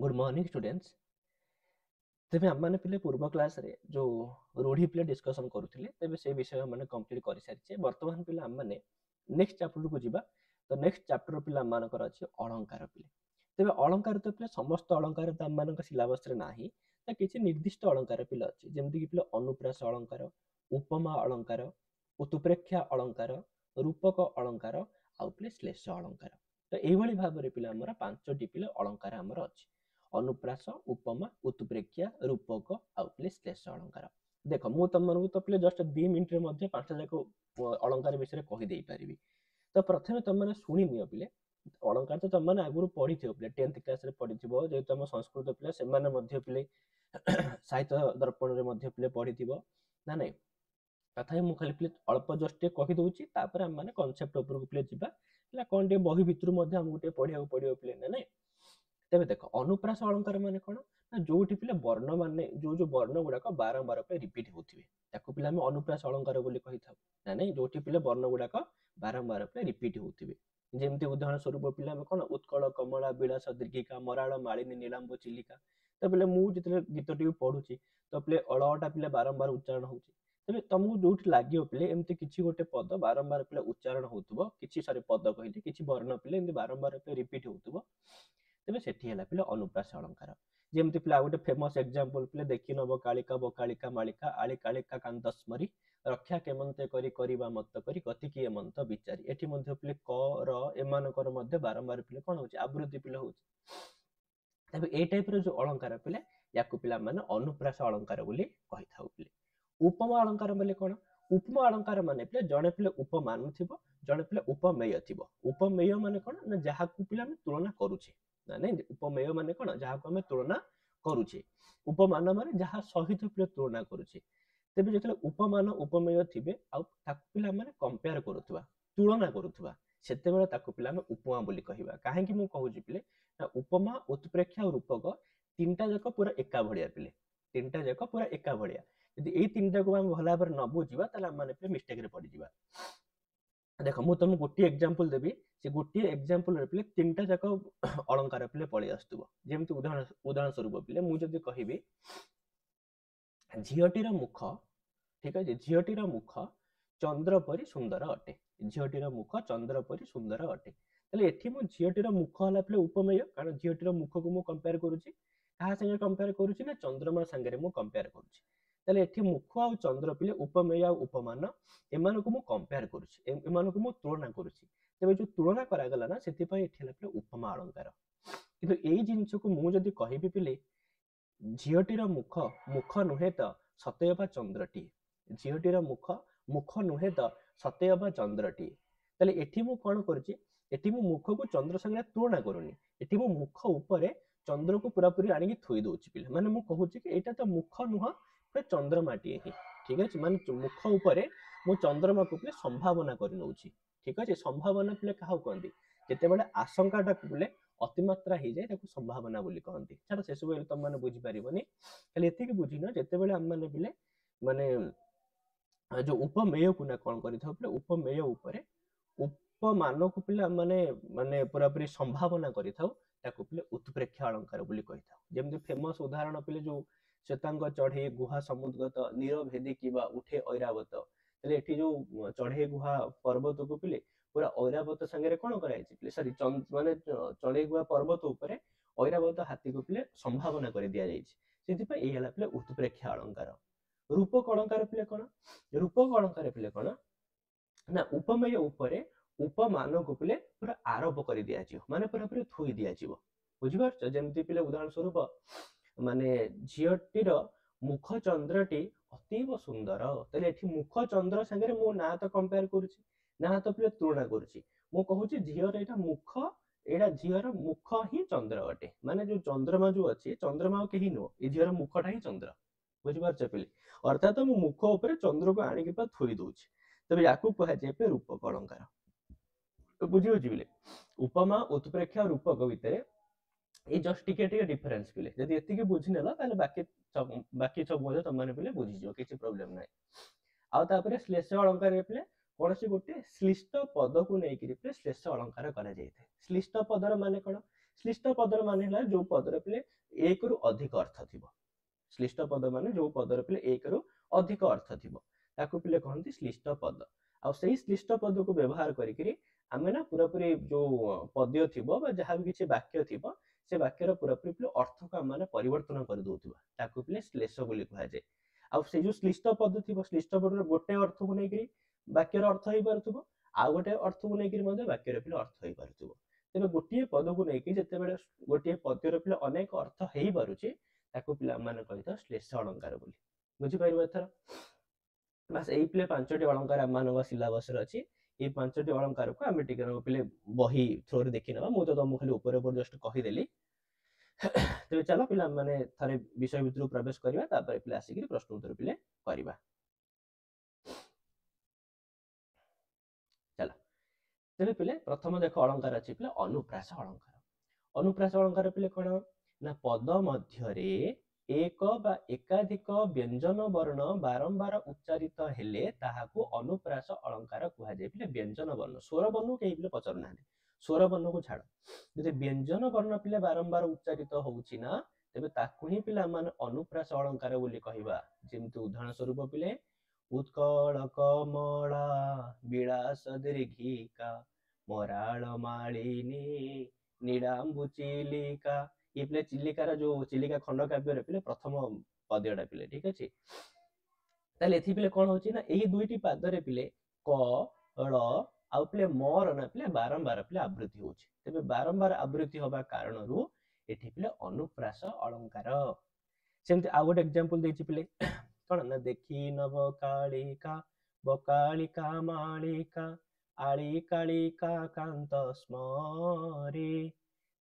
Good morning students. तेबे हम माने पिले पूर्व क्लास रे जो रूढ़ी पिले डिस्कशन करूथिले तेबे से विषय माने कंप्लीट करि सारिछे। वर्तमान पिले हम माने नेक्स्ट चैप्टर को जिबा। तो नेक्स्ट चैप्टर पिले हम मानकर अछि अलंकार पिले। तेबे अलंकार तो पिले समस्त अलंकार त हम मानक सिलेबस रे नाही। त किछि निर्दिष्ट अलंकार पिले अछि जेमति कि पिले अनुप्रास अलंकार, उपमा अलंकार, उत्प्रेक्षा अलंकार, रूपक अलंकार आ पिले श्लेष अलंकार। तो एई भली भाबरे पिले हमर पांचटी पिले अलंकार हमर अछि। अनुप्रास, उपमा, उत्प्रेक्षा, रूपक आउ पिले श्लेष अलंकार। देख मु तुमनको तो पिले जस्ट 2 मिनिट रे मध्ये पांचटा जाक अलंकार विषय कहि देई परिबी। तो प्रथमे तुम माने सुनि नियो पिले अलंकार तो तुम माने आगुरु पढिथियो पिले 10th क्लास रे पढिथिबो जे तुम संस्कृत पिले से माने मध्ये पिले साहित्य दर्पण रे मध्ये पिले पढिथिबो ना नै। तथापि मु खाली पिले अल्प जस्ट कहि दउची तापर हम माने कांसेप्ट ऊपर को पिले जिबा ला कोन टे बही भितरु मध्ये हमहु टे पढिया पडियो पिले ना नै। तेबे देख अनुप्रास अलंकार माने कोन ना जोठी पिले वर्ण माने जो वर्ण गुडा को बारंबार पे रिपीट होथिबे ताको पिले हम अनुप्रास अलंकार बोली कहि थाउ ना नै। जोठी पिले वर्ण गुडा को बारंबार पे रिपीट होथिबे जेमति उदाहरण स्वरूप पिले हम कोन उत्कल कमला विलास दीर्घिका मराळ मालिनी नीलांब चिलिका। तो पिले मु जितले गीतटी पढुची तो पिले अलटा पिले बारंबार उच्चारण होउची। तेबे तुमको जोठी लागियो पिले एमति किछि गोटे पद बारंबार पिले उच्चारण होउतबो किछि सारी पद कहिली किछि वर्ण पिले एमति बारंबार पे रिपीट होउतबो तेबे सेठी हैला पिले अनुप्रास अलंकार। जेमति पिले आ गोटे फेमस एग्जांपल पिले देखि नब कालिका बकालिका मालिका आली कालिका कांतस्मरी रक्षा केमंते करी करिबा मत करी गति की एमंत विचारी। एठी मध्ये पिले क र एमानकर मध्ये बारंबार पिले कोन होची आवृत्ति पिले होची। तेबे ए टाइप रो जो अलंकार पिले याकु पिला माने अनुप्रास अलंकार बोली कहि थाउ पिले। उपमा अलंकार बोले कोन उपमा अलंकार माने पिले जणे पिले उपमान थिबो जणे पिले उपमेय थिबो। उपमेय माने कोन ना जहाकु पिले हम तुलना करूछे ना नै। उपमेय माने कोन जहाकु हम तुलना करूछे। उपमान माने जहा सहित पिले तुलना करूछे। तेबे जेतले उपमान उपमेय थिबे आ ताकु पिला माने कंपेयर करूथबा तुलना करूथबा सेते बेला ताकु पिला हम उपमा बोली कहिबा। काहे कि मु कहूची पिले ना उपमा उत्प्रेक्षा और रूपक तीनटा जक पूरा एका भलिया पिले तीनटा जक पूरा एका भलिया। यदि एई तीनटा को हम भला भाबरे न बुझिबा ताले हम माने पिले मिस्टेक रे पड़ी जिबा। देखो मु तुमको गोटी एग्जांपल देबी से गोटी एग्जांपल रे पिले तीनटा जक अलंकार पिले पळि आस्तुबो। जेमति उदाहरण स्वरूप पिले मु जदि कहिबी झियटीर मुख ठीक अछि झियटीर मुख चंद्र परि सुंदर अटे। झियटीर मुख चंद्र परि सुंदर अटे तले एठी मु झियटीर मुख हला पिले उपमेय कारण झियटीर मुख को मु कंपेयर करूची कहा संगे कंपेयर करूची ना चंद्रमा संगे मु कंपेयर करूची। तले एठी मुख आ चंद्र पिले उपमेय आ उपमान एमान को मु कंपेयर करूची एमान को मु तुलना करूची। तेबे जो तुलना करा गला ना सेति पय एठी हला पिले उपमा अलंकार। किंतु एई जिंस को मु जदि कहिबी पिले झियटीर मुख मुख नुहे त सतेयबा चंद्रटी झियटीर मुख मुख नुहे त सतेयबा चंद्रटी। तले एठी मु कोन करची एठी मु मुख को चंद्र संगे तुलना करूनी एठी मु मुख ऊपरे चंद्र को पूरा पूरी आनी थोई दोची पिले माने मु कहूची कि एटा तो मुख नुह पे चंद्रमाटी ही ठीक अछि। माने मुख ऊपरे मु चंद्रमा को पिले संभावना करि नउची ठीक अछि। संभावना पिले काहू कहंती जेते बेले आशंकाटा पिले अतिमात्रा ही जाय ताको संभावना बोली कहंती। छाड़ से सब तुम माने बुझी परिबनी खाली एति कि बुझिनो जेते बेले हम माने पिले माने जो उपमेय को ना कोन करि थाउ पिले उपमेय ऊपरे उपमान को पिले माने माने पूरा पूरी संभावना करि थाउ ताको पिले उत्प्रेक्षा अलंकार बोली कहि थाउ। जेमति फेमस उदाहरण पिले जो श्वेतांग चढ़े गुहा समुद्रगत नीरभेदी किबा उठे ऐरावत तले एठी जो चढ़े गुहा पर्वत को पिले पूरा ऐरावत संगे कोन कराइछि पिले सॉरी माने चढ़े गुहा पर्वत ऊपरे ऐरावत हाथी को पिले संभावना कर दिया जाइछि सेति पय एही हला पिले उत्प्रेक्षा अलंकार। रूपक अलंकार पिले कोन रूपक अलंकार पिले कोन ना उपमेय ऊपरे उपमान को पिले पूरा आरोप कर दिया जिवो माने पूरा पूरी थोई दिया जिवो बुझि पारछ। जेमति पिले उदाहरण स्वरूप माने झियटीर मुख चंद्रटी अतीव सुंदर तले एठी मुख चंद्र संगे मु ना तो कंपेयर करूची ना तो पिले तुलना करूची मु कहूची झियर एटा मुख एडा झियर मुख ही चंद्र अटे माने जो चंद्रमा जो अछि चंद्रमा के ही नो ए झियर मुखटा ही चंद्र बुझि पारछ पिले। अर्थात मु मुख ऊपर चंद्र को आनी के पा थोई दोची तबे याकू कहा जे पे रूपक अलंकार। तो बुझि होची पिले उपमा उत्प्रेक्षा रूपक भितरे ए जस्ट टिके डिफरेंस पिले जदि एति के बुझि नेला ताले बाकी सब मध्ये तुम माने पिले बुझि जो किछि प्रॉब्लम नै। आ तापरे श्लेष अलंकार रे पिले कोनसी गोटे श्लिष्ट पद को नै कि पिले श्लेष अलंकार करा जाय थे। श्लिष्ट पदर माने कोन श्लिष्ट पद माने हला जो पदर पिले एक रु अधिक अर्थ थिबो श्लिष्ट पद माने जो पदर पिले एक रु अधिक अर्थ थिबो ताकू पिले कहंती श्लिष्ट पद आ सही श्लिष्ट पद को व्यवहार करिकरी आमे ना पूरा पूरी जो पद्य थिबो बा जहा भी किछि वाक्य थिबो से वाक्यर पूरा पूरी पिले अर्थ को माने परिवर्तन कर दोथुबा ताकू पिले श्लेष बोली कहा जाय आ से जो श्लिष्ट पद थिबो श्लिष्ट पदर गोटे अर्थ को नै करी वाक्यर अर्थ होई परथुबो आ गोटे अर्थ को नै करी मध्ये वाक्यर पिले अर्थ होई परथुबो तेबे गोटे पद को नै कि जते बेले गोटे पद्यर पिले अनेक अर्थ हेई पारुछि ताकू पिला माने कहितो श्लेष अलंकार बोली बुझी पाइबो एथर बस एई पिले पांचटी अलंकार आम मानक सिलेबस रे अछि ए पांचटी अलंकार को आमे टिके पिले बही थ्रो रे देखि नबा मु तो तुम खाली ऊपर ऊपर जस्ट कहि देली तेबे चलो पिला माने थारे विषय भितर प्रवेश करबा तापर पिले आसी प्रश्न उत्तर पिले करबा चलो तेबे पिले प्रथम देखो अलंकार अछि पिले अनुप्रास अलंकार पिले कोन ना पद मध्यरे एक बा एकाधिक व्यंजन वर्ण बारंबार उच्चारित हेले ताहाकू अनुप्रास अलंकार कुहा जाय पिले व्यंजन वर्ण स्वर वर्ण के पिले पचर ना स्वर वर्ण को छाड़ जदि व्यंजन वर्ण पिले बारंबार उच्चारित होउची ना तेबे ताकू ही पिला मान अनुप्रास अलंकार बोली कहिबा जेमति उदाहरण स्वरूप पिले उत्कल कमला विलास दीर्घिका मराल मालिनी निडाम्बु चिलिका ये पिले चिलिकार जो चिलिका खंड काव्य रे पिले प्रथम पद्यटा पिले ठीक अछि ताले एथि पिले कोन होची ना एही दुईटी पाद रे पिले क ळ आ पिले मोर ना पिले बारंबार पिले आवृत्ति होची तबे बारंबार आवृत्ति होबा कारण रु एथि पिले अनुप्रास अलंकार सेमति आ गोटे एग्जांपल देछि पिले कोन ना देखि नव कालिका बकालिका मालिका आली कालिका कांत स्मरे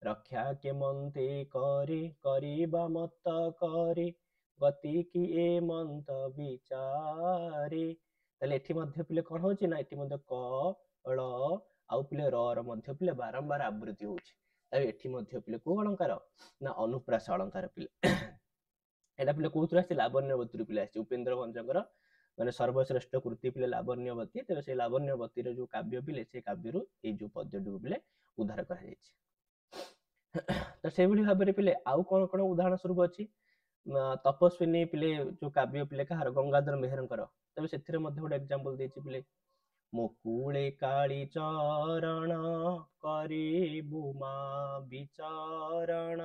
रक्षा के मंते करी करीबा मत करी गति की ए मंत विचारे ताले एठी मध्ये पिले कोन होची ना एठी मध्ये क ळ आउ पिले र र मध्ये पिले बारंबार आवृत्ति होची तबे एठी मध्ये पिले को अलंकार ना अनुप्रास अलंकार पिले एटा पिले कोथुर आसी लावण्यवती पिले आसी उपेंद्र भंजकर माने सर्वश्रेष्ठ कृति पिले लावण्यवती तबे से लावण्यवती रे जो काव्य पिले से काव्य रु ए जो पद्यटु पिले उद्धार करा जायछि तो से भली भाबरे पिले आउ कोन कोन उदाहरण स्वरूप अछि तपस्विनी पिले जो काव्य पिले कहार गंगाधर मेहरंकर तबे सेथिरे मध्ये गोटे एग्जांपल देछि पिले मुकुले काली चरण करिबु मा विचरण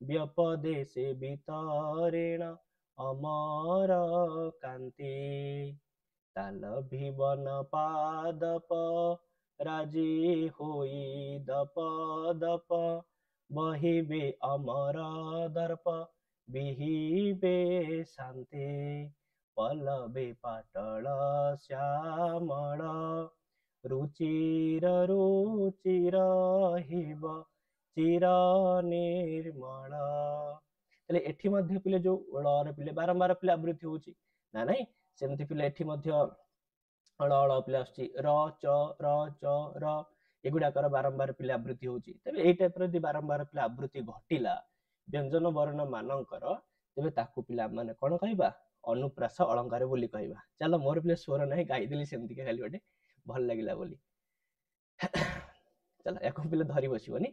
व्यपदेशे वितरेण अमर कांति ताल भिवन पादप राजी होई दप दप बहिबे अमर दर्प बिहिबे शांति पल्लवे पाटल श्यामल रुचिर रुचिर हिब चिर निर्मल तले एठी मध्ये पिले जो ळ पिले बारंबार पिले आवृत्ति होची ना नाही सेमति पिले एठी मध्ये ळ पिले आछि र च र एगुडाकर बारंबार पिले आवृत्ति होची तबे एई टाइप रे बारंबार पिले आवृत्ति घटिला व्यंजन वर्ण मानकर तबे ताकू पिला माने कोन कहबा अनुप्रास अलंकार बोली कहबा चलो मोर पिले स्वर नाही गाई देली सेमति के खाली बटे भल लागिला बोली चलो एको पिले धरी बसिबनी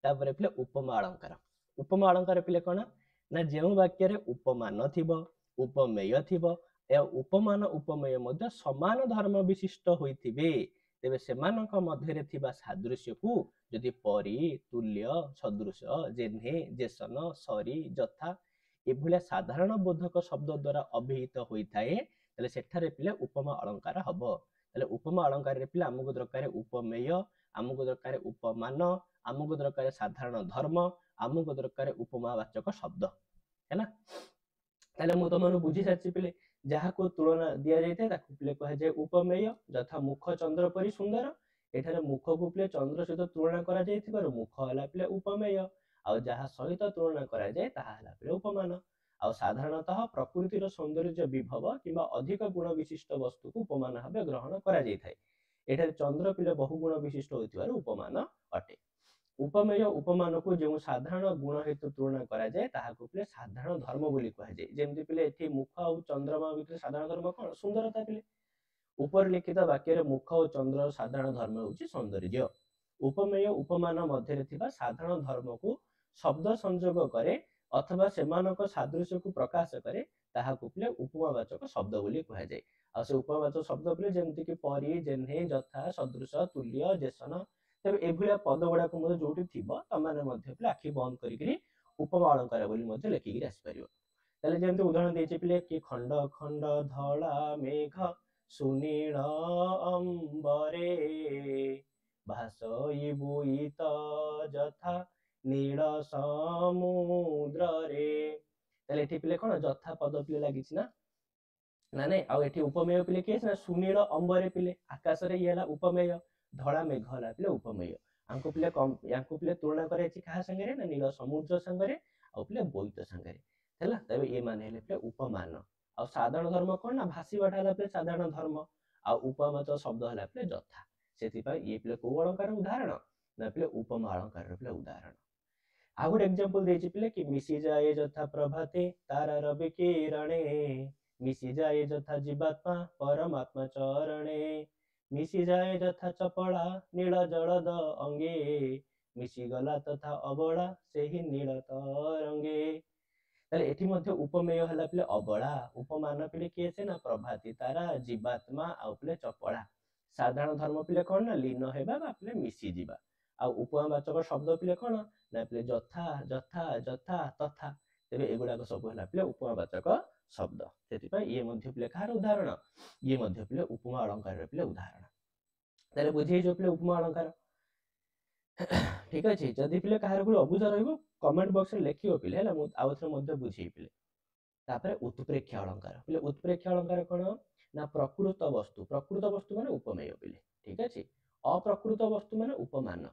तापर पिले उपमा अलंकार पिले कोन ना जेउ वाक्य रे उपमान थिबो उपमेय थिबो ए उपमान उपमेय मध्ये समान धर्म विशिष्ट होइथिबे तेबे सेमानक मध्य रे थिबा सादृश्य को जदि परि तुल्य सदृश जेन्हे जेसन सरी जथा एभलिया साधारण बोधक शब्द द्वारा अभिहित होइथाए तले सेठारे पिले उपमा अलंकार हबो तले उपमा अलंकार रे पिले हमगु दरकार उपमेय हमगु दरकार उपमान हमगु दरकार साधारण धर्म हमगु दरकार उपमावाचक शब्द हैना तले मु तमनु बुझी साची पिले जहा को तुलना दिया जाइते ताकू पिले कह जाय उपमेय यथा मुख चंद्र परि सुंदर एठारे मुख को पिले चंद्र सहित तुलना करा जायथिबार मुख हला पिले उपमेय आ जहा सहित तुलना करा जाय ताहा हला पिले उपमान आ साधारणतः प्रकृतिर सौंदर्य विभव किबा अधिक गुण विशिष्ट वस्तु को उपमान भाबे ग्रहण करा जायथाय एठारे चंद्र पिले बहु गुण विशिष्ट होइथिबार उपमान अटे उपमेय उपमान को जो साधारण गुण हेतु तुलना करा जाय ताहा को पिले साधारण धर्म बोली कहा जाय जेमति पिले एठी मुख और चंद्रमा भितर साधारण धर्म कोन सुंदरता पिले ऊपर लिखित वाक्य रे मुख और चंद्र साधारण धर्म होची सौंदर्य उपमेय उपमान मध्य थिबा साधारण धर्म को शब्द संयोग करे अथवा सेमानक सादृश्य को प्रकाश करे ताहाकु पिले उपमावाचक शब्द बोली कहा जाए। आ से उपमावाचक शब्द बोले जेमति कि परि जेन्हे यथा सदृश तुल्य जेसन तबे एभलिया पद गुड़ाक जोटी थिबो तमाने मध्य पिले आखि बंद करिकरी उपमा अलंकार बोली मध्य लेखिकरी आसी परियो। ताले जेमति उदाहरण देछि पिले कि खंड खंड धला मेघ सुनील अंबरे भासई बुइत यथा नील समुद्र रे। ताले एठी पिले कोन यथा पद पिले लागि ना ना नै आ एठी उपमेय पिले के ना सुनील अंबरे पिले आकाश रे येला उपमेय धला मेघ हला पिले उपमेय आंको पिले कम यांको पिले तुलना करे छि कहा संगे रे ना नील समुद्र संगे रे आ पिले बोइत संगे रे हैला। तबे ए माने हेले पिले उपमान आ साधारण धर्म कोन ना भासी बाठाला पिले साधारण धर्म आ उपमाच शब्द हला पिले यथा सेति पय ए पिले को अलंकार उदाहरण ना पिले उपमा अलंकार पिले उदाहरण। आ गुड एग्जांपल देछि पिले कि मिसी जाए यथा प्रभाते तारा रवि किरणे मिसी जाए यथा जीवात्मा परमात्मा चरणे मिसी जाए यथा चपड़ा नील जलद अंगे मिसी गला तथा अबड़ा सेही नील तरंगे। ताले एठी मध्ये उपमेय हला पिले अबड़ा उपमान पिले के से ना प्रभाती तारा जीवात्मा आ पिले चपड़ा साधारण धर्म पिले कोन ना लीन हेबा बा पिले मिसी जीवा आ उपमावाचक शब्द पिले कोन ना पिले यथा यथा यथा तथा तेबे एगुडाक सब हला पिले उपमावाचक शब्द सेति पय ये मध्ये पिले कार उदाहरण ये मध्ये पिले उपमा अलंकार पिले उदाहरण। ताले बुझी जो पिले उपमा अलंकार ठीक अछि। जदि पिले कार गुड अबुझा रहइबो कमेंट बॉक्स रे लेखियो पिले हला मु आउथरे मध्ये बुझी पिले। तापर उत्प्रेक्ष अलंकार पिले उत्प्रेक्ष अलंकार कोन ना प्रकृत वस्तु माने उपमेय पिले ठीक अछि। अप्रकृत वस्तु माने उपमान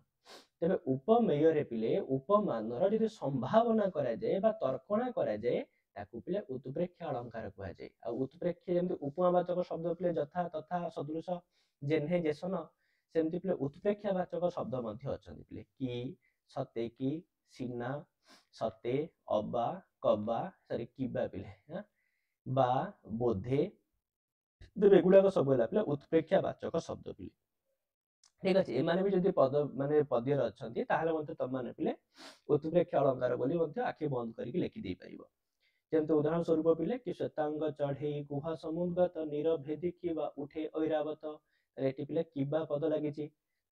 तेबे उपमेय रे पिले उपमान रो जदि संभावना करा जाय बा तर्कणा करा जाय ताकू पिले उत्प्रेक्ष अलंकार कहा जाय। आ उत्प्रेक्ष जेमति उपमावाचक शब्द पिले यथा तथा सदृश जेन्हे जेसन सेमति पिले उत्प्रेक्षवाचक शब्द मध्ये अछंती पिले कि सते कि सिना सते अबा कबा सरी किबा पिले बा बोधे तेबे एगुडाक सब हला पिले उत्प्रेक्षवाचक शब्द पिले ठीक अछि। ए माने भी जदि पद माने पद्यर अछंती ताहाले मध्ये तम माने पिले उत्प्रेक्ष अलंकार बोली मध्ये आखि बंद करिकि लेखि देई परिबो। जेमते उदाहरण स्वरूप पिले कि श्वेतांग चढ़े गुहा समुद्रगत निरभेदी किबा उठे ऐरावत एठी पिले किबा पद लागिछि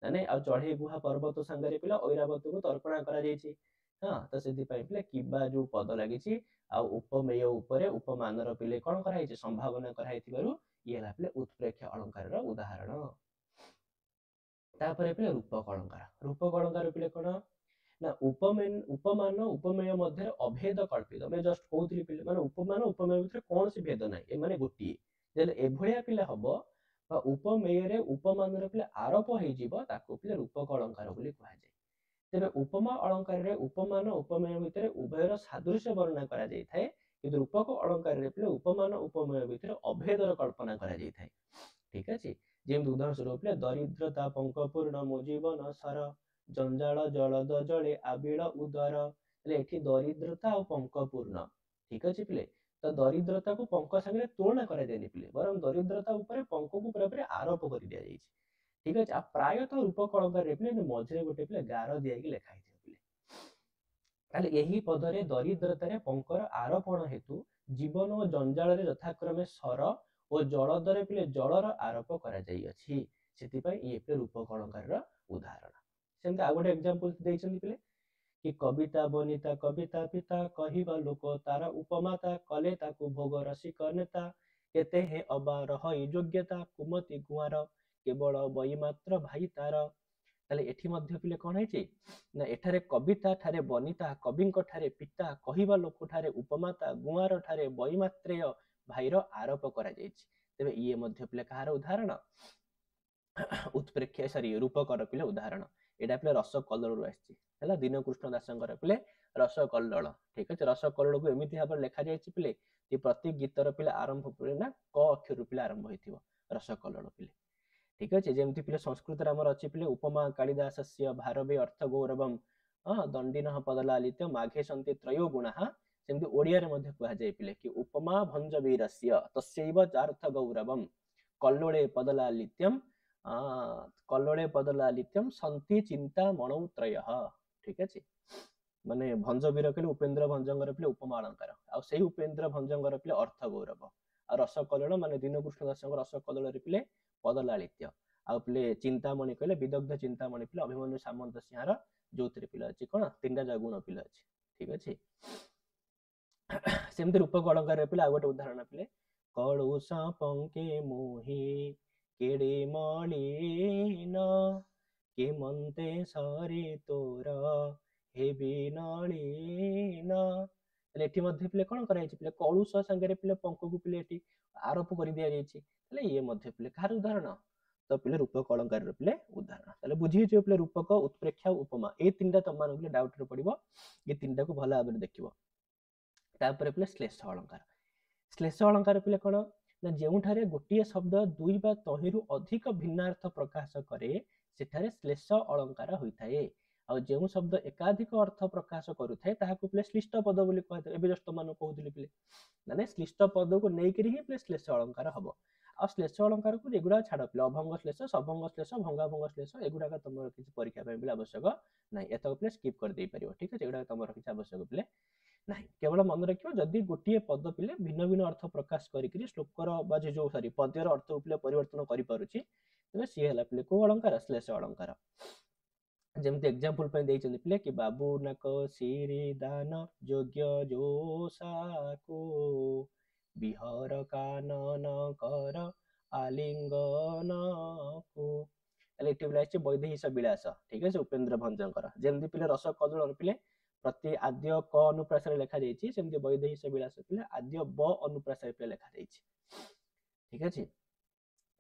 माने आ चढ़े गुहा पर्वत संगरे पिले ऐरावत को तर्पणा करा जायछि हां तो सेति पय पिले किबा जो पद लागिछि आ उपमेय ऊपरे उपमान रो पिले कोन करा हिछि संभावना करा हिथिबारु ये हला पिले उत्प्रेक्ष अलंकार रो उदाहरण। तापर पिले रूपक अलंकार पिले कोन ना उपमान उपमेय मध्य अभेद कल्पित मैं जस्ट कहउथली पिले माने उपमान उपमेय भितर कोन से भेद नै ए माने गोटी जेले एभलिया पिले हबो बा उपमेय रे उपमान रे पिले आरोप हे जिवो ताको पिले रूपक अलंकार बोली कहा जाय। तेबे उपमा अलंकार रे उपमान उपमेय भितर उभयर सादृश्य वर्णना करा जाय थाए किंतु रूपक अलंकार रे पिले उपमान उपमेय भितर अभेदर कल्पना करा जाय थाए ठीक अछि। जेम उदाहरण स्वरूप पिले दरिद्रता पंकपूर्ण मो जीवन सार जंजाल जलद जले आबिल उदर ले एठी दरिद्रता और पंकपूर्ण ठीक अछि पिले तो दरिद्रता को पंक संगे तुलना करा जायनि पिले बरम दरिद्रता ऊपर पंक को पूरा आरोप कर दिया जायछि ठीक अछि। आ प्रायतः रूपक अलंकार रे पिले मझरे गोटे पिले गार दिया कि लेखा हिथिबो पिले ताले एही पद रे दरिद्रता रे पंकर आरोपण हेतु जीवन और जंजाल रे यथाक्रमे सर और जलदरे पिले जलर आरोप करा जाई अछि सेति पय ये पिले रूपक अलंकार रो उदाहरण। सेमते आ गोटे एग्जांपल देइछन्ती पिले कि कविता बनिता कविता पिता कहिबा लोक तारा उपमाता कले ताकू भोग रसिक नेता केते हे अबा रही योग्यता कुमति गुआर केवल बई मात्र भाई तार ताले एठी मध्य पिले कोन हेछि ना एठारे कविता ठारे बनिता कविंक ठारे पिता कहिबा लोक ठारे उपमाता गुआर ठारे बई मात्रेय भाईर आरोप करा जायछि। तबे ये मध्य पिले कहार उदाहरण उत्प्रेक्ष सरी रूपक पिले उदाहरण एटा पिले रस कल्लोळ आछि हैला दीन कृष्ण दासंकर पिले रस कल्लोळ ठीक अछि। रस कल्लोळ को एमिति भाबे लेखा जायछि पिले कि प्रति गीतर पिले आरंभ पिले ना क अक्षर पिले आरंभ होइथिबो रस कल्लोळ पिले ठीक अछि। जेमति पिले संस्कृत रे हमर अछि पिले उपमा कालिदासस्य भारवे अर्थ गौरवम दंडिनः पदलालित्य माघे सन्ति त्रयो गुणाः सेमति ओडिया रे मध्ये कहा जाय पिले कि उपमा भंज वीरस्य तस्यैव चार्थ गौरवम कल्लोळे पदलालित्यम कल्लोळे पदलालित्यम सन्ति चिंता मणौत्रयः ठीक अछि माने भंज वीर कहले उपेन्द्र भंजंगर पिले उपमा अलंकार आ सेही उपेन्द्र भंजंगर पिले अर्थ गौरव आ रस कल्लोळ माने दीनकृष्ण दासଙ୍କ रस कल्लोळ रे पिले पदलालित्य आ पिले चिंतामणि कहले विदग्ध चिंतामणि पिले अभिमन्यु सामंत सिंहार जोतरे पिले अछि कोन तीनटा जागुण पिले अछि ठीक अछि सेमति रूपक अलंकार रे पिले आ गोटे उदाहरण पिले कळुष पंके मोहि केड़े मलिन के मंते सरी तोर हेबी नलिन एठी मध्ये पिले कोन कराई पिले कळुष संगे पिले पंक को पिले एठी आरोप कर दिया जायछि तले ये मध्ये पिले कार उदाहरण तो पिले रूपक अलंकार रे पिले उदाहरण तले बुझी जे पिले रूपक उत्प्रेक्षा उपमा ए तीनटा तमान पिले डाउट रे पड़िबो ये तीनटा को भला भाबरे देखिबो तापर पिले श्लेष अलंकार पिले कोन ना जेउठारे गोटिए शब्द दुई बा तहिरु अधिक भिन्नार्थ प्रकाश करे सेठारे श्लेष अलंकार होइथाए आ जेउ शब्द एकाधिक अर्थ प्रकाश करूथाए ताहाकु पिले श्लिष्ट पद बोली कहते एबे जस्ट मान कहउतली पिले माने श्लिष्ट पद को नै करी ही पिले श्लेष अलंकार हबो आ श्लेष अलंकार को एगुडा छाड़ पिले अभंग श्लेष सबंग श्लेष भंगाभंग श्लेष एगुडा का तमर किछि परीक्षा पे पिले आवश्यक नै एतो पिले स्किप कर देई परिबो ठीक अछि एगुडा तमर किछि आवश्यक पिले नहीं केवल मन रखियो जदि गोटे पद पिले भिन्न भिन्न अर्थ प्रकाश करी श्लोकर बा जो सॉरी पद्यर अर्थ पिले परिवर्तन करि पारुछि तबे सी हला पिले को अलंकार श्लेष अलंकार जेमते एग्जांपल पे देइ चंदी पिले कि बाबू नक सिरि दान योग्य जोसा को बिहार कानन कर आलिंगन को एले पिले वैदेही विलास ठीक है उपेन्द्र भंजंकर जेमती पिले रस कदल पिले प्रति आद्य क अनुप्रास लेखा जाइछि सेमति वैदेही विलास पिले आद्य ब अनुप्रास पिले लेखा जाइछि ठीक अछि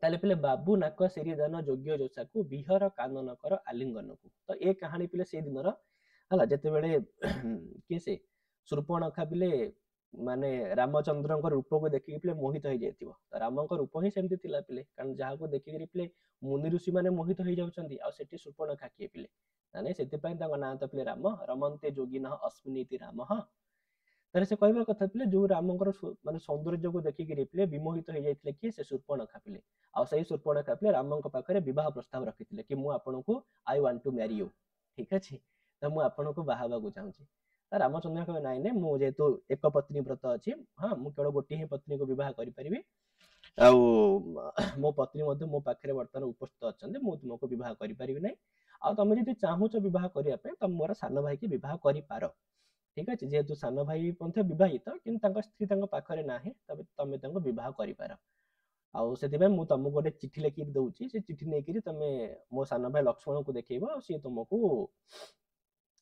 ताले पिले बाबू नाक सिरिदान योग्य जोसा को बिहर कानन कर आलिंगन को तो ए कहानी पिले से दिनर हला जते बेले के से शूर्पणखा पिले माने रामचंद्र रूप को देखि पिले मोहित हो जाइतिबो तो राम को रूप ही सेमति तिला पिले कारण जहा को देखि करी पिले मुनि ऋषि माने मोहित हो जाउछंती आ सेठी शूर्पणखा किए पिले माने सेति पय तांग नाम तो पिले राम रमन्ते जोगिनः अस्मिनीति रामः तारे से कहबा कथा पिले जो रामकर माने सौंदर्य को देखि करी पिले विमोहित हो जाइतिले कि से शूर्पणखा पिले आ सही शूर्पणखा पिले रामଙ୍କ पाखरे विवाह प्रस्ताव रखितिले कि मु आपनको I want to marry you ठीक अछि त मु आपनको बाहाबा को चाहूची रामचंद्र कहे नाइ ने मु जेतु एक पत्नी व्रत अछि हां मु केवल गोटी ही पत्नी को विवाह करि परिबी आ मो पत्नी मध्ये मो पाखरे वर्तमान उपस्थित अछन्ते मु तुमको विवाह करि परिबी नै आ तमे जदि चाहूच विवाह करिया पे तम मोर सान भाई के विवाह करि पारो ठीक अछि जेतु सान भाई पंथ विवाहित किंतु तांका स्त्री तांका पाखरे नाही तबे तमे तांको विवाह करि पारो आउ सेति पे मु तमको गोटे चिठी लिखि दउची से चिठी नै करी तमे मो सान भाई लक्ष्मण को देखैबो आ से तुमको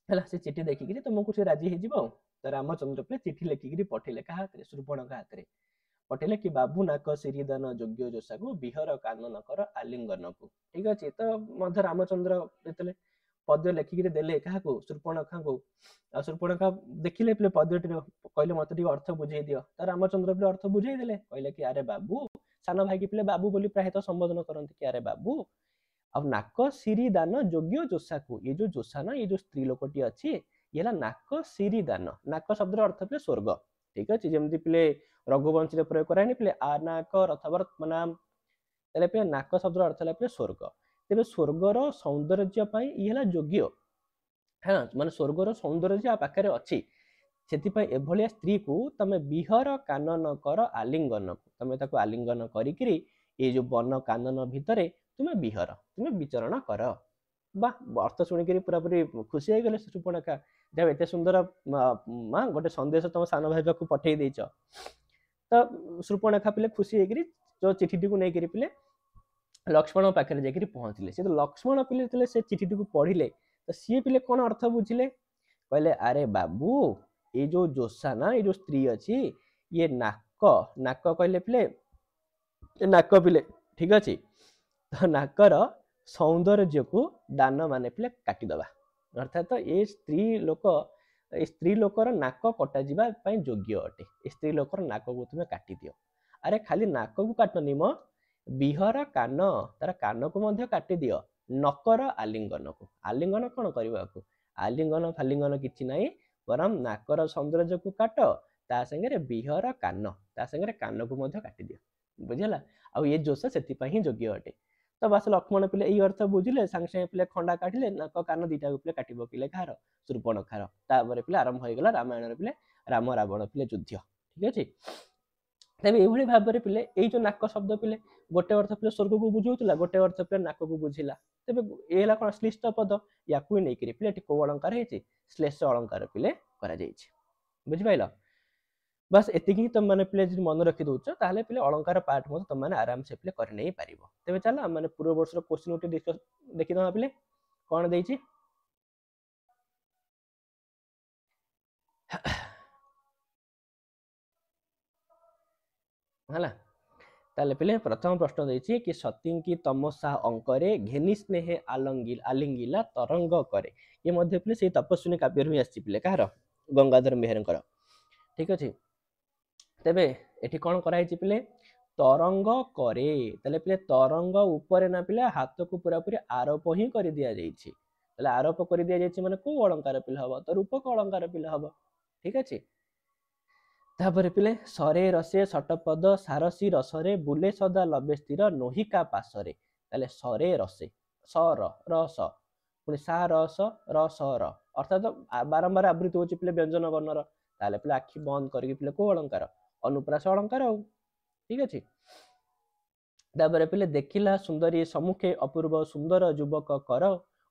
हला से चिठी देखि करी तुमको से राजी हे जिवो त रामचंद्र पे चिठी लिखि करी पठेले का हाथ शूर्पणखा हाथ रे पठेले कि बाबू नाक सिरिदान योग्य जोसा को बिहर कानन कर आलिंगन को ठीक अछि तो मध्य रामचंद्र जेतले पद्य लेखिक देले क्या शूर्पणखा को आ शूर्पणखा देखिले पिले पद्य कहले मत टी अर्थ बुझे दियो त रामचंद्र पिले अर्थ बुझे देले कहले कि अरे बाबू सान भाई की पिले बाबू बोली प्राय तो संबोधन करंती कि अरे बाबू अब नाक सिरी दान योग्य जोसा को ये जो जोसा ना ये जो स्त्री लोकटी अछि ये नाक सिरी दान नाक शब्द अर्थ पिले स्वर्ग ठीक अछि जेमति पिले रघुवंश रे प्रयोग करायनी पिले आनाक रथवर्तमनाम तले पिले नाक शब्द अर्थ ला पिले स्वर्ग तेबे स्वर्गर सौंदर्य पई ई हला योग्य हां माने स्वर्गर सौंदर्य आ पाखरे अछि सेति पई एभलिया स्त्री को तमे बिहर कानन कर आलिंगन तमे ताको आलिंगन करी करी ए जो वन कानन भितरे तुमे बिहर तुमे विचरण कर बा अर्थ सुनि करी पूरा पूरी खुशी हो गेले शूर्पणखा जब एते सुंदर मां गोटे संदेश तुम सान भाई को पठेई देछ त शूर्पणखा पिले खुशी हो करी जो चिठीटी को नै करी पिले लक्ष्मण पाखे जाकर पहुंचले से तो लक्ष्मण पिले से चिठी को पढ़िले तो सी पिले कौन अर्थ बुझिले कहले अरे बाबू ये जो जोसा ना ये जो स्त्री अच्छी ये नाक नाक कहले पिले नाक पिले ठीक अच्छे तो नाकर सौंदर्य को दान माने पिले काटिदबा अर्थात ये स्त्री लोकर नाक कटा जीवा योग्य अटे स्त्री लोकर नाक को तुम काटी दियो अरे खाली नाक को काटनी म बिहर कान तार कान को मध्य काटी दियो नकर आलिंगन को आलिंगन कौन करने को आलिंगन फालिंगन किछि नाही बरम नाकर सौंदर्य को काट ता संगे बिहर कान ता संगे कान को मध्य काटी दियो बुझला आ ये जोश से योग्य अटे तो बास लक्ष्मण पिले एई अर्थ बुझिले संगे संगे पिले खंडा काटिले नाक कान दीटा पिले काटी पकेइले कार शूर्पणखार तापर पिले आरंभ हो गला रामायण पिले राम रावण पिले युद्ध ठीक अछि तेबे एभଳି भाबरे पिले एई जो नाक शब्द पिले गोटे अर्थ पिले स्वर्ग को बुझौतला गोटे अर्थ पिले नाक को बुझिला तेबे एला कोन श्लिष्ट पद याकु नै करी पिले को अलंकार हेछि श्लेष अलंकार पिले करा जाइछि बुझि पाइलो बस एतिकी तुम माने पिले जि मन रखि दउछ ताले पिले अलंकार पार्ट मत तुम माने आराम से पिले कर नै पारिबो तेबे चला माने पूर्व वर्ष रो क्वेश्चन उठी डिस्कस देखि दमा पिले कोन देइछि हला ताले पिले प्रथम प्रश्न देइछि कि सती की तमसा अंकरे घेनी स्नेहे आलिंगिला तरंग करे ये मध्य पिले से तपस्विनी काव्य हि आछि पिले कहार गंगाधर मेहरंकर ठीक अछि तेबे एठी कोन कराइछि पिले तरंग करे ताले पिले तरंग ऊपर ना पिले हाथ को पूरा पूरी आरोप ही कर दिया जाइछि ताले आरोप कर दिया जाइछि माने को अलंकार पिले हबो तो रूपक अलंकार पिले हबो ठीक अछि तापर पिले सरे रसे सटपद सारसी रसरे बुले सदा लबे स्थिर नोहिका पासरे ताले सरे रसे सर रस पुनी सा रस रसर अर्थात बारंबार आवृत्ति होछि पिले व्यंजन वर्णर ताले पिले आखि बंद करके पिले को अलंकार अनुप्रास अलंकार हो ठीक अछि तापर पिले देखिला सुंदरी सम्मुखे अपूर्व सुंदर युवक कर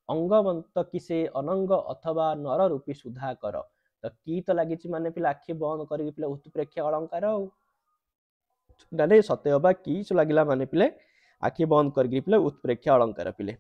अंगवंत किसे अनंग अथवा नर रूपी सुधा कर तो की तो लगी माने पिले आखि बंद करके पिले उत्प्रेक्ष अलंकार हो नाले सत्यबा की लगिला माने पिले आखि बंद करके पिले उत्प्रेक्ष अलंकार पिले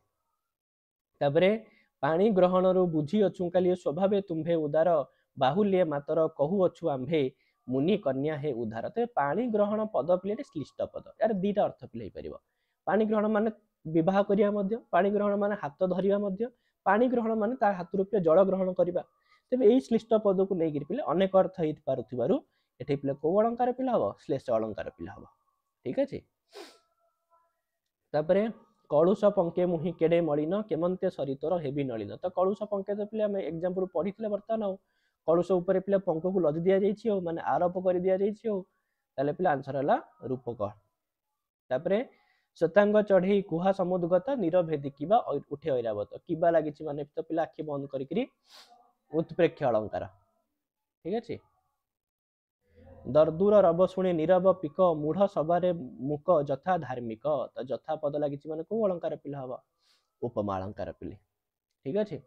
तापरे पानी ग्रहण रु बुझी अछु काली स्वभावे तुम्भे उदार बाहुल्य मातर कहू अछु आम्भे मुनि कन्या हे उद्धार ते पानी ग्रहण पद पिले श्लिष्ट पद यार दीटा अर्थ पिले परिबो पानी ग्रहण माने विवाह करिया मध्य पानी ग्रहण माने हाथ धरिया मध्य पानी ग्रहण माने ता हाथ रूपे जल ग्रहण करिबा तेबे एई श्लिष्ट पद को नै गिर पिले अनेक अर्थ हेत पारुथिबारु एठी पिले को अलंकार पिला हबो श्लेष अलंकार पिला हबो ठीक अछि तापरे कलुष पंके मुहि केडे मलिन केमंते सरितोर हेबी नलिन तो कलुष पंके तो पिले हम एग्जांपल पढिथिले वर्तमान कलुष ऊपर पिले पंक को लदी दिया जाइछि हो माने आरोप कर दिया जाइछि हो ताले पिले आंसर हला रूपक तापरे शतांग चढ़ई कुहा समुद्गत निरभेदी किबा उठे ऐरावत किबा लागिछि माने तो पिले आखि बंद करिकरी उत्प्रेक्ष अलंकार ठीक अछि दर्दूर रब शुणी नीरव पिक मूढ़ सभारे मुक जथा धार्मिक तो जथा पद लागिछि माने को अलंकार पिला हबा उपमा अलंकार पिले ठीक अछि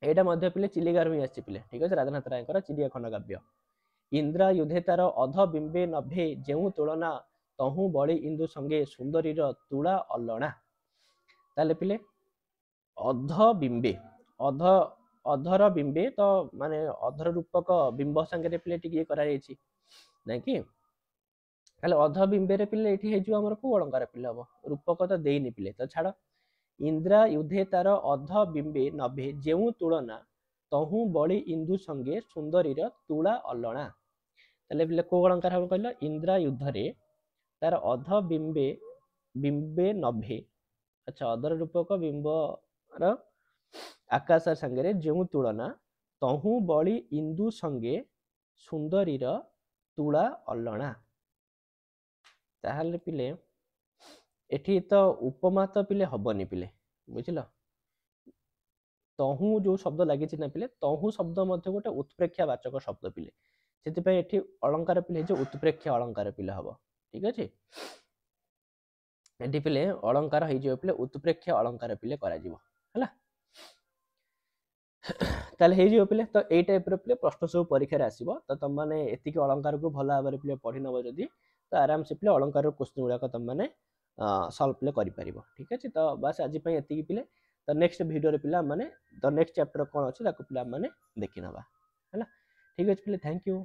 एटा मध्य पिले चिलिगार हुई आछि पिले ठीक अछि राधानाथ रायकर चिड़िया खंड काव्य इंद्र युधे तार अध बिंबे नभे जेउ तुलना तहु बळी इंदु संगे सुंदरीर तुला अलणा ताले पिले अध बिंबे अध अधर बिंबे तो माने अधर रूपक बिंब संगे पिले टिके करा जाइछि नै कि ताले अध बिंबे रे पिले एठी हेजु हमर को अलंकार पिले हबो रूपक तो देइनि पिले तो छाड़ इंद्रा युधे तार अध बिंबे नभे जेउ तुलना तहु बळी इंदु संगे सुंदरीर तुला अलणा ताले पिले को अलंकार हम कहला इंद्रा युद्धरे तार अध बिंबे बिंबे नभे अच्छा अधर रूपक बिंब र आकाश संगे जेउ तुलना तहु बळी इंदु संगे सुंदरीर तुला अलणा ताहले पिले एठी तो उपमा तो पिले हबनी पिले बुझिलो तहु जो शब्द लागिछि ना पिले तहु शब्द मध्ये गोटे उत्प्रेक्षा वाचक शब्द पिले सेति पय एठी अलंकार पिले जो उत्प्रेक्षा अलंकार पिले हबो ठीक अछि एठी पिले अलंकार होई जो पिले उत्प्रेक्षा अलंकार पिले करा जिवो हला ताले हेई जो पिले तो एई टाइप रो पिले प्रश्न सब परीक्षा रे आसीबो तो तम माने एतिकी अलंकार को भला भाबरे पिले पढि नबो जदी तो आराम से पिले अलंकार रो क्वेश्चन गुडा को तम माने सॉल्व प्ले करि परिबो ठीक अछि तो बस आज पय एतिकी पिले तो नेक्स्ट वीडियो रे पिला माने तो नेक्स्ट चैप्टर कोन अछि ताको पिला माने देखि नबा हला ठीक अछि पिले थैंक यू